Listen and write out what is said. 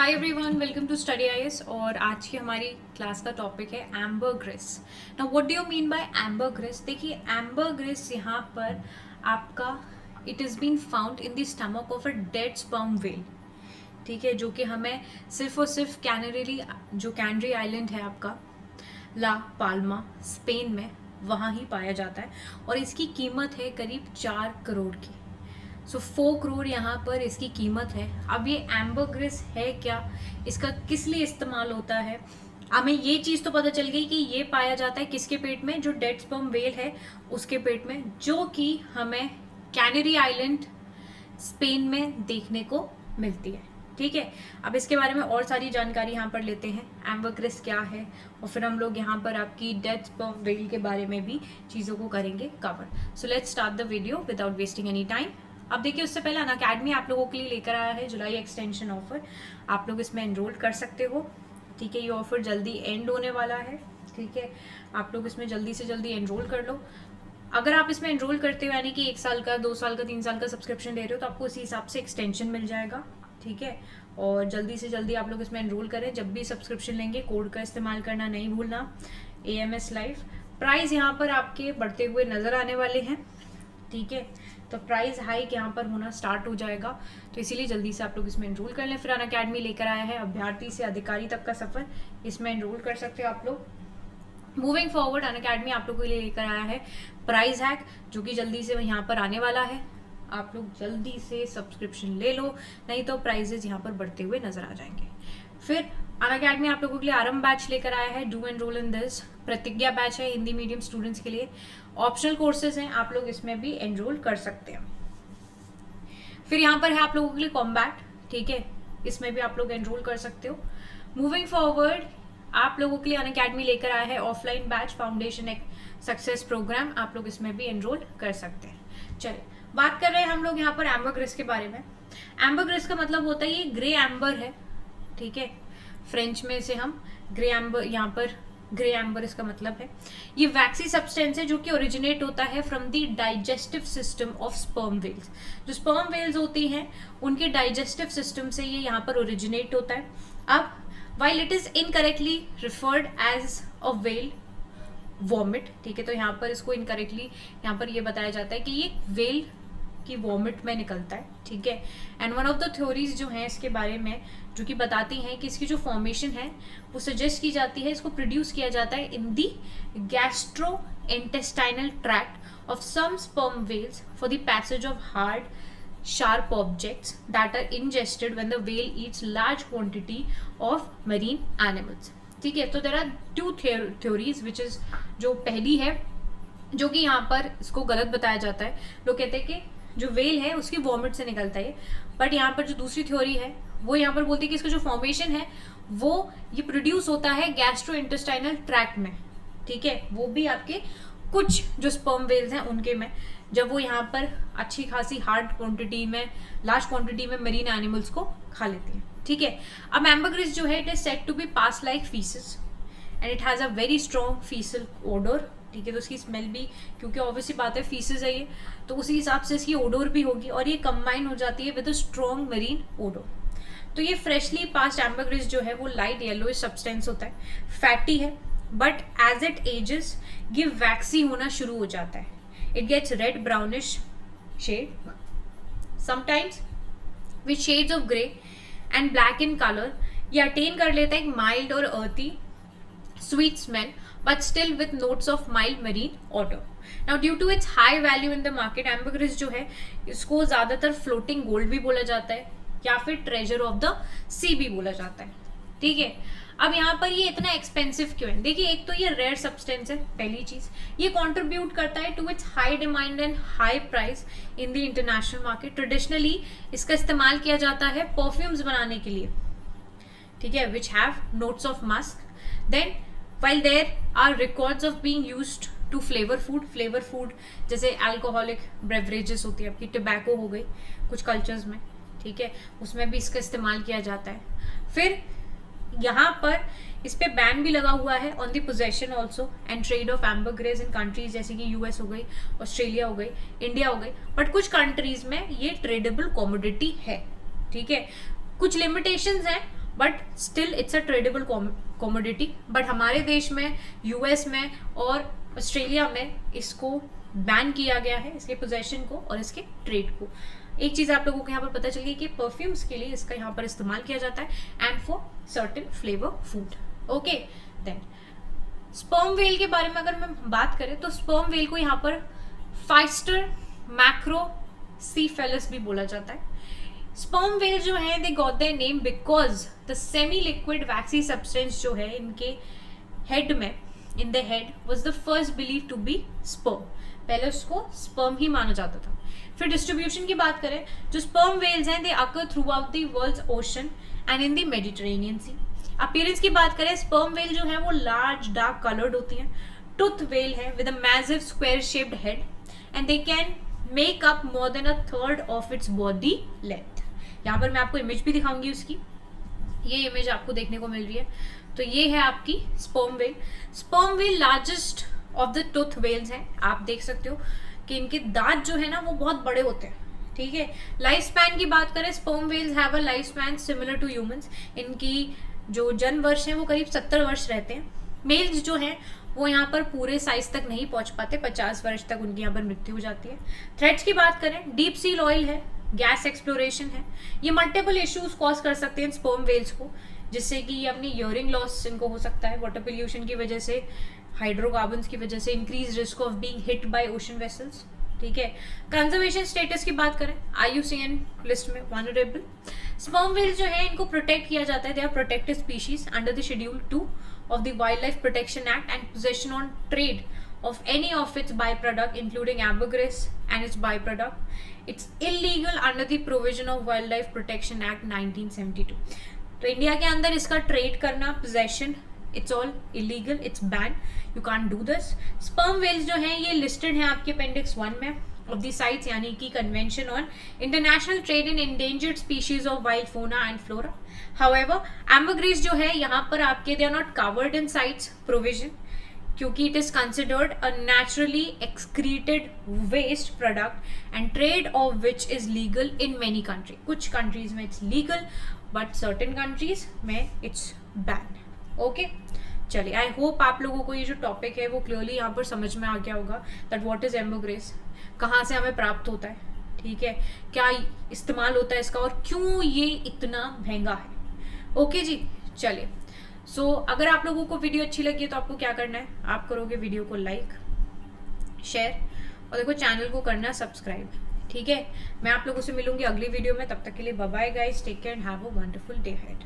Hi everyone, welcome to Study IAS. और आज की हमारी क्लास का टॉपिक है ambergris. Now what do you mean by ambergris? देखिए, एम्बरग्रिस यहाँ पर आपका it is been found in the stomach of a dead sperm whale. ठीक है, जो कि हमें सिर्फ और सिर्फ कैनरी आइलैंड है आपका, ला पाल्मा, स्पेन में, वहाँ ही पाया जाता है। और इसकी कीमत है करीब 4 करोड़ की। 4 करोड़ यहाँ पर इसकी कीमत है। अब ये एम्बरग्रिस है क्या, इसका किस लिए इस्तेमाल होता है? हमें ये चीज़ तो पता चल गई कि ये पाया जाता है किसके पेट में, जो डेड स्पर्म व्हेल है उसके पेट में, जो कि हमें कैनरी आइलैंड स्पेन में देखने को मिलती है। ठीक है, अब इसके बारे में और सारी जानकारी यहाँ पर लेते हैं, एम्बरग्रिस क्या है, और फिर हम लोग यहाँ पर आपकी डेड स्पर्म व्हेल के बारे में भी चीज़ों को करेंगे cover. So let's start the video without wasting any time. अब देखिए, उससे पहले अनअकैडमी आप लोगों के लिए लेकर आया है जुलाई एक्सटेंशन ऑफर। आप लोग इसमें एनरोल कर सकते हो। ठीक है, ये ऑफर जल्दी एंड होने वाला है। ठीक है, आप लोग इसमें जल्दी से जल्दी एनरोल कर लो। अगर आप इसमें एनरोल करते हो, यानी कि 1 साल का, 2 साल का, 3 साल का सब्सक्रिप्शन ले रहे हो, तो आपको उसी हिसाब से एक्सटेंशन मिल जाएगा। ठीक है, और जल्दी से जल्दी आप लोग इसमें एनरोल करें। जब भी सब्सक्रिप्शन लेंगे, कोड का इस्तेमाल करना नहीं भूलना, AMS लाइफ। प्राइस यहाँ पर आपके बढ़ते हुए नज़र आने वाले हैं। ठीक है, तो प्राइस हाइक यहाँ पर होना स्टार्ट हो जाएगा, तो इसीलिए जल्दी से आप लोग इसमें एनरोल कर लें। फिर अनअकैडमी लेकर आया है अभ्यर्थी से अधिकारी तक का सफर, इसमें एनरोल कर सकते हो आप लोग। मूविंग फॉरवर्ड, अनअकैडमी आप लोगों के लिए लेकर आया है प्राइस हैक, जो कि जल्दी से यहाँ पर आने वाला है। आप लोग जल्दी से सब्सक्रिप्शन ले लो, नहीं तो प्राइजेज यहाँ पर बढ़ते हुए नजर आ जाएंगे। फिर अनअकैडमी आप लोगों के लिए आरंभ बैच लेकर आया है, डू एनरोल इन दिस। प्रतिज्ञा बैच है हिंदी मीडियम स्टूडेंट्स के लिए। ऑप्शनल कोर्सेज हैं, आप लोग इसमें भी एनरोल कर सकते हैं। फिर यहाँ पर है आप लोगों के लिए कॉम्बैट। ठीक है, इसमें भी आप लोग एनरोल कर सकते हो। मूविंग फॉरवर्ड, आप लोगों के लिए अनअकैडमी लेकर आया है offline batch foundation success programme, आप लोग इसमें भी एनरोल कर सकते हैं। चलिए, बात कर रहे हैं हम लोग यहाँ पर एम्बरग्रिस के बारे में। एम्बरग्रिस का मतलब होता है, ये ग्रे एम्बर है। ठीक है, फ्रेंच में से हम ग्रे एम्बर, यहाँ पर ग्रे एम्बर इसका मतलब है। ये वैक्सी सब्सटेंस है जो कि ओरिजिनेट होता है from the digestive system of sperm whales. जो स्पर्म वेल्स होती हैं उनके डाइजेस्टिव सिस्टम से ये यहाँ पर ओरिजिनेट होता है। अब while it is incorrectly referred as a whale vomit, ठीक है, तो यहाँ पर इसको इनकरेक्टली यहाँ पर ये बताया जाता है कि ये वेल की वॉमिट में निकलता है। ठीक है, and one of the theories जो हैं इसके बारे में, जो कि बताती हैं कि इसकी जो फॉर्मेशन है वो सजेस्ट की जाती है, इसको प्रोड्यूस किया जाता है in the gastro intestinal tract of some sperm whales for the passage of hard sharp objects that are ingested when the whale eats large quantity of marine animals. ठीक है, तो there are 2 theories which is, जो पहली है जो कि यहाँ पर इसको गलत बताया जाता है, लोग कहते हैं कि जो वेल है उसकी वॉमिट से निकलता है, बट यहाँ पर जो दूसरी थ्योरी है वो यहाँ पर बोलती है कि इसका जो फॉर्मेशन है वो ये प्रोड्यूस होता है गैस्ट्रो इंटेस्टाइनल ट्रैक्ट में। ठीक है, वो भी आपके कुछ जो स्पर्म वेल्स हैं उनके में, जब वो यहाँ पर अच्छी खासी हार्ड क्वांटिटी में, लार्ज क्वांटिटी में मरीन एनिमल्स को खा लेती हैं। ठीक है, अब एम्बरग्रिस जो है it is said to be pass like faeces and it has a very strong faecal odour. ठीक है, तो उसकी स्मेल भी, क्योंकि ऑब्वियसली बात है फीसेस है ये, तो उसी हिसाब से इसकी ओडोर भी होगी, और ये कंबाइन हो जाती है with a strong marine odour. तो ये फ्रेशली पास्ड एम्बरग्रिस जो है वो लाइट येलोइश सब्सटेंस होता है, फैटी है, बट एज इट एजेस ये वैक्सी होना शुरू हो जाता है। It gets red brownish shade, sometimes with shades of grey and black in color. ये attain कर लेता है एक mild और earthy sweet smell, but still with notes of mild marine odor. Now due to its high value in the market, ambergris जो है इसको ज़्यादातर floating gold भी बोला जाता है, या फिर treasure of the sea भी बोला जाता है। ठीक है, अब यहाँ पर ये इतना एक्सपेंसिव क्यों है? देखिए, एक तो ये रेयर सब्सटेंस है, पहली चीज, ये कंट्रीब्यूट करता है to its high demand and high price in the international market. Traditionally इसका इस्तेमाल किया जाता है परफ्यूम्स बनाने के लिए, ठीक है, which have notes of musk. Then while there are records of being used to flavour food जैसे अल्कोहलिक बेवरेजेस होती है आपकी, टोबैको हो गई कुछ कल्चर्स में, ठीक है, उसमें भी इसका इस्तेमाल किया जाता है। फिर यहाँ पर इस पे बैन भी लगा हुआ है on the possession also and trade of ambergris in countries जैसे कि US हो गई, ऑस्ट्रेलिया हो गई, इंडिया हो गई, बट कुछ कंट्रीज में ये ट्रेडेबल कमोडिटी है। ठीक है, कुछ लिमिटेशंस हैं, but still it's a tradable commodity. But हमारे देश में, यूएस में और ऑस्ट्रेलिया में इसको बैन किया गया है, इसके पोजेशन को और इसके ट्रेड को। एक चीज़ आप लोगों को यहाँ पर पता चल गई कि परफ्यूम्स के लिए इसका यहाँ पर इस्तेमाल किया जाता है and for certain flavour food. Okay, then sperm whale के बारे में अगर मैं बात करें तो स्पर्म वेल को यहाँ पर फाइस्टर मैक्रोसीफेलस भी बोला जाता है। स्पर्म वेल जो है they got their name because the semi liquid waxy substance जो है इनके हेड में, in the head was the first believe to be sperm. पहले उसको स्पर्म ही माना जाता था। फिर डिस्ट्रीब्यूशन की बात करें, जो स्पर्म वेल्स हैं they occur throughout the world's ocean and in the Mediterranean sea. Appearance की बात करें, स्पर्म वेल जो है वो लार्ज डार्क कलर्ड होती हैं। टूथ वेल है with a massive square shaped head and they can make up more than a third of its body length. यहाँ पर मैं आपको इमेज भी दिखाऊंगी उसकी, ये इमेज आपको देखने को मिल रही है। तो ये है आपकी sperm whale. Sperm whale largest of the tooth whales हैं। आप देख सकते हो कि इनके दांत जो है ना वो बहुत बड़े होते हैं, ठीक है। लाइफ स्पैन की बात करें, sperm whales have a life span similar to humans. इनकी जो जन्म वर्ष है वो करीब 70 वर्ष रहते हैं। मेल्स जो हैं वो यहाँ पर पूरे साइज तक नहीं पहुंच पाते, 50 वर्ष तक उनकी यहाँ पर मृत्यु हो जाती है। थ्रेट्स की बात करें, डीप सी ऑयल है, गैस एक्सप्लोरेशन है, ये मल्टीपल इश्यूज कॉज कर सकते हैं स्पर्म वेल्स को, जिससे कि ये अपनी ईयरिंग लॉस इनको हो सकता है वाटर पोल्यूशन की वजह से, हाइड्रोकार्बन्स की वजह से, increase risk of being hit by ocean vessels, ठीक है। कंजर्वेशन स्टेटस की बात करें, IUCN लिस्ट में वनरेबल। स्पर्म वेल्स जो है इनको प्रोटेक्ट किया जाता है, they are protected species under the schedule 2 of the wildlife protection act and possession on trade of any of its byproduct including ambergris and its byproduct. It's illegal under the provision of Wildlife Protection Act 1972. तो India के अंदर इसका trade करना, possession, it's all illegal, it's ban, you can't do this. Sperm whales जो हैं ये listed हैं आपके अपेंडिक्स 1 में ऑफ द साइट्स, यानी कि convention on international trade in endangered species of wild fauna and flora. However ambergris जो है यहाँ पर आपके they are not covered in CITES provision, क्योंकि it is considered a naturally excreted waste product and trade of which is legal in many country. कुछ countries में it's legal but certain countries में it's ban. Okay, चलिए, I hope आप लोगों को ये जो टॉपिक है वो क्लियरली यहाँ पर समझ में आ गया होगा दैट व्हाट इज एम्बरग्रिस, कहाँ से हमें प्राप्त होता है, ठीक है, क्या इस्तेमाल होता है इसका और क्यों ये इतना महंगा है। ओके जी, चलिए। सो अगर आप लोगों को वीडियो अच्छी लगी है तो आपको क्या करना है, आप करोगे वीडियो को लाइक, शेयर और देखो चैनल को करना सब्सक्राइब, ठीक है। मैं आप लोगों से मिलूंगी अगली वीडियो में, तब तक के लिए bye bye guys, take care and have a wonderful day ahead.